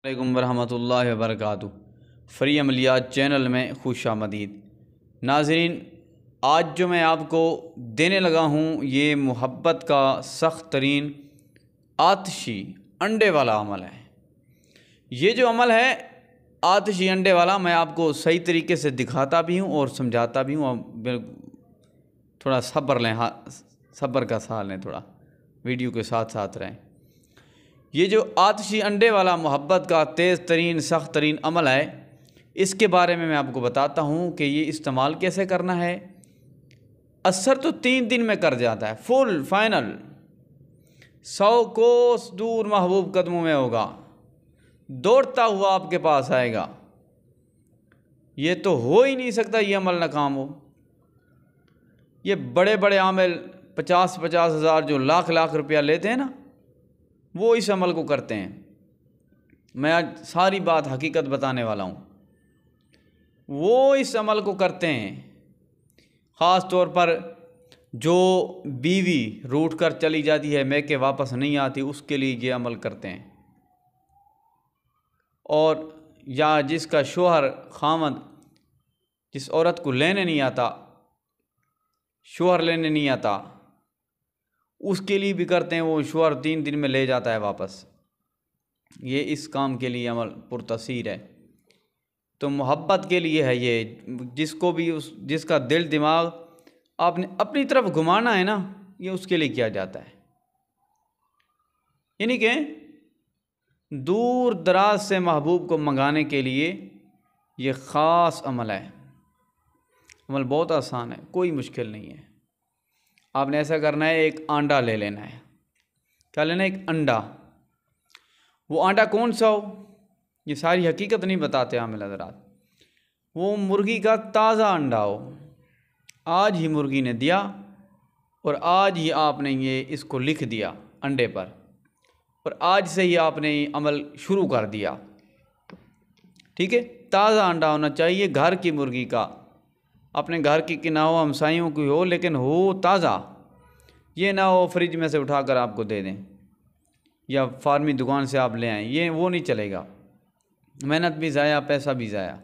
अस्सलामुअलैकुम वरहमतुल्लाहि वबरकातुहू। फ़री अमलियात चैनल में खुशामदीद। नाज़रीन, आज जो मैं आपको देने लगा हूँ ये मोहब्बत का सख्त तरीन आतिशी अंडे वाला अमल है। ये जो अमल है आतिशी अंडे वाला, मैं आपको सही तरीके से दिखाता भी हूँ और समझाता भी हूँ। और थोड़ा सब्र लें, हाँ सब्र का साथ लें, थोड़ा वीडियो के साथ साथ रहें। ये जो आतिशी अंडे वाला मोहब्बत का तेज़ तरीन सख्त तरीन अमल है, इसके बारे में मैं आपको बताता हूँ कि ये इस्तेमाल कैसे करना है। असर तो 3 दिन में कर जाता है, फुल फाइनल 100 कोस दूर महबूब कदमों में होगा, दौड़ता हुआ आपके पास आएगा। ये तो हो ही नहीं सकता ये अमल नाकाम हो। ये बड़े बड़े आमिल 50-50 हज़ार जो लाख लाख रुपया लेते हैं ना, वो इस अमल को करते हैं। मैं आज सारी बात हकीकत बताने वाला हूँ। वो इस अमल को करते हैं, ख़ास तौर पर जो बीवी रूठ कर चली जाती है, मैके वापस नहीं आती, उसके लिए ये अमल करते हैं। और या जिसका शोहर खामद जिस औरत को लेने नहीं आता, शोहर लेने नहीं आता, उसके लिए भी करते हैं। वो शोहर 3 दिन में ले जाता है वापस। ये इस काम के लिए अमल पुरतसीर है। तो मोहब्बत के लिए है ये। जिसको भी जिसका दिल दिमाग आपने अपनी तरफ घुमाना है ना, ये उसके लिए किया जाता है। यानी कि दूर दराज से महबूब को मंगाने के लिए ये ख़ास अमल है। अमल बहुत आसान है, कोई मुश्किल नहीं है। आपने ऐसा करना है, एक अंडा ले लेना है। क्या लेना है? एक अंडा। वो अंडा कौन सा हो, ये सारी हकीकत नहीं बताते आमिल हज़रात। वो मुर्गी का ताज़ा अंडा हो, आज ही मुर्गी ने दिया और आज ही आपने ये इसको लिख दिया अंडे पर, और आज से ही आपने अमल शुरू कर दिया। ठीक है, ताज़ा अंडा होना चाहिए, घर की मुर्गी का। अपने घर की ना हो, हमसाइयों की हो, लेकिन हो ताज़ा। ये ना हो फ्रिज में से उठाकर आपको दे दें या फार्मी दुकान से आप ले आएँ, ये वो नहीं चलेगा। मेहनत भी ज़ाया, पैसा भी ज़ाया,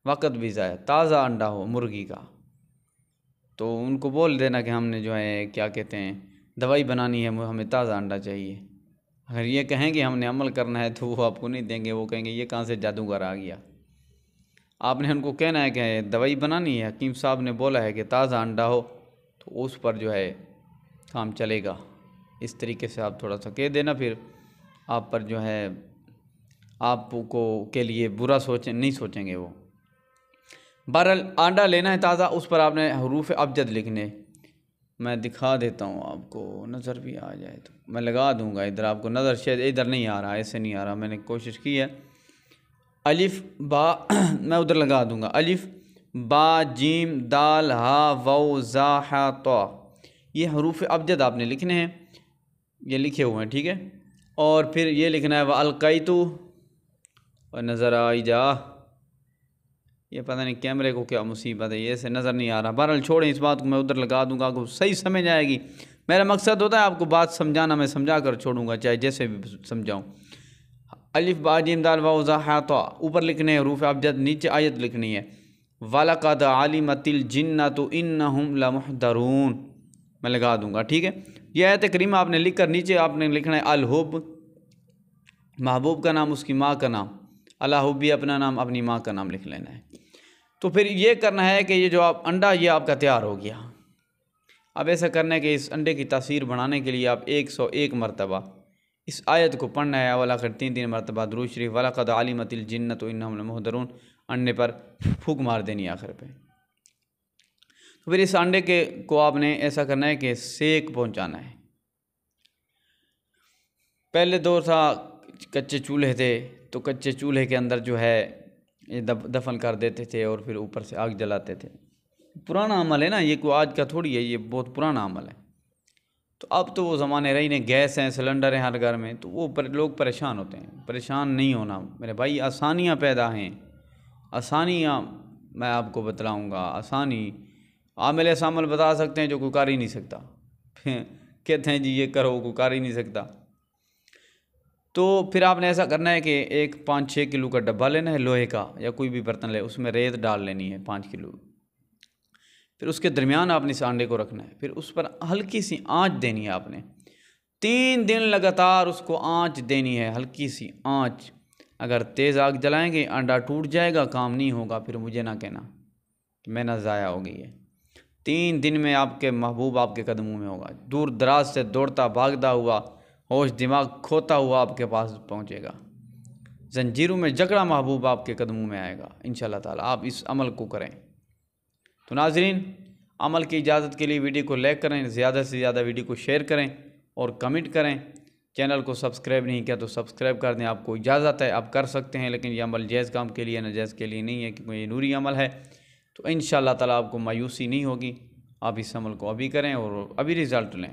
वक़्त भी ज़ाया। ताज़ा अंडा हो मुर्गी का, तो उनको बोल देना कि हमने जो है क्या कहते हैं दवाई बनानी है, हमें ताज़ा अंडा चाहिए। अगर ये कहें कि हमने अमल करना है तो वो आपको नहीं देंगे। वो कहेंगे ये कहाँ से जादूगर आ गया। आपने उनको कहना है कि दवाई बनानी है, हकीम साहब ने बोला है कि ताज़ा अंडा हो, तो उस पर जो है काम चलेगा। इस तरीके से आप थोड़ा सा कह देना, फिर आप पर जो है आपको के लिए बुरा नहीं सोचेंगे वो। बहरहाल अंडा लेना है ताज़ा, उस पर आपने हरूफ अबजद लिखने। मैं दिखा देता हूँ आपको, नज़र भी आ जाए तो मैं लगा दूँगा इधर। आपको नज़र शायद इधर नहीं आ रहा, ऐसे नहीं आ रहा, मैंने कोशिश की है। अलिफ बा मैं उधर लगा दूँगा। अलिफ बा जीम दाल हा वाउ ज़ा हा तो, ये हरूफ अबजद आपने लिखने हैं, ये लिखे हुए हैं। ठीक है, और फिर ये लिखना है व अलक़ैतु, और नज़र आई जा। ये पता नहीं कैमरे को क्या मुसीबत है, ये से नज़र नहीं आ रहा। बहरहाल छोड़ें इस बात को, मैं उधर लगा दूंगा, आपको सही समझ आएगी। मेरा मकसद होता है आपको बात समझाना, मैं समझा कर छोड़ूंगा, चाहे जैसे भी समझाऊँ। अलिफ बा जीम दाल वाउ ज़ा हा तो ऊपर लिखने हैं हरूफ अबजद, नीचे आयत लिखनी है वलक़द आलिमतिल जिन्नतु इन्नहुम लमुहदरून, मैं लगा दूंगा। ठीक है, यह आयत करीमा आपने लिख कर नीचे आपने लिखना है अल हुब, महबूब का नाम, उसकी माँ का नाम, अला हुब्बी अपना नाम, अपनी माँ का नाम लिख लेना है। तो फिर ये करना है कि ये जो आप अंडा ये आपका तैयार हो गया। अब ऐसा करना है कि इस अंडे की तासीर बढ़ाने के लिए आप 101 मरतबा इस आयत को पढ़ना है। अवल आखिर 3 मरतबा दुरूद शरीफ वलक़द आलिमतिल जिन्नतु इन्नहुम लमुहदरून अंडे पर फूंक मार देनी आखिर पे। तो फिर इस अंडे के को आपने ऐसा करना है कि सेक पहुंचाना है। पहले दौर था कच्चे चूल्हे थे, तो कच्चे चूल्हे के अंदर जो है ये दफन कर देते थे और फिर ऊपर से आग जलाते थे। पुराना अमल है ना, ये कोई आज का थोड़ी है, ये बहुत पुराना अमल है। तो अब तो वो ज़माने रही नहीं, गैस हैं, सिलेंडर हैं हर घर में, तो वो लोग परेशान होते हैं। परेशान नहीं होना मेरे भाई, आसानियाँ पैदा हैं, आसानियाँ मैं आपको बतलाऊँगा। आसानी आमिल ऐसा अमल बता सकते हैं जो कोई कर ही नहीं सकता। कहते हैं जी ये करो, कोई कर ही नहीं सकता। तो फिर आपने ऐसा करना है कि एक 5-6 किलो का डब्बा लेना है लोहे का, या कोई भी बर्तन ले, उसमें रेत डाल लेनी है 5 किलो। फिर उसके दरमियान आपने इस अंडे को रखना है, फिर उस पर हल्की सी आंच देनी है आपने। 3 दिन लगातार उसको आंच देनी है, हल्की सी आंच। अगर तेज़ आग जलाएंगे अंडा टूट जाएगा, काम नहीं होगा, फिर मुझे ना कहना कि मेहनत ज़ाया हो गई है। 3 दिन में आपके महबूब आपके कदमों में होगा, दूर दराज से दौड़ता भागता हुआ, होश दिमाग खोता हुआ आपके पास पहुंचेगा। जंजीरों में जकड़ा महबूब आपके कदमों में आएगा इंशाअल्लाह ताला। आप इस अमल को करें। तो नाजरीन, अमल की इजाज़त के लिए वीडियो को लाइक करें, ज़्यादा से ज़्यादा वीडियो को शेयर करें और कमेंट करें। चैनल को सब्सक्राइब नहीं किया तो सब्सक्राइब कर दें, आपको इजाज़त है, आप कर सकते हैं। लेकिन यह अमल जायज़ काम के लिए, नाजायज़ के लिए नहीं है, क्योंकि ये नूरी अमल है। तो इंशाअल्लाह ताला आपको मायूसी नहीं होगी। आप इस अमल को अभी करें और अभी रिज़ल्ट लें।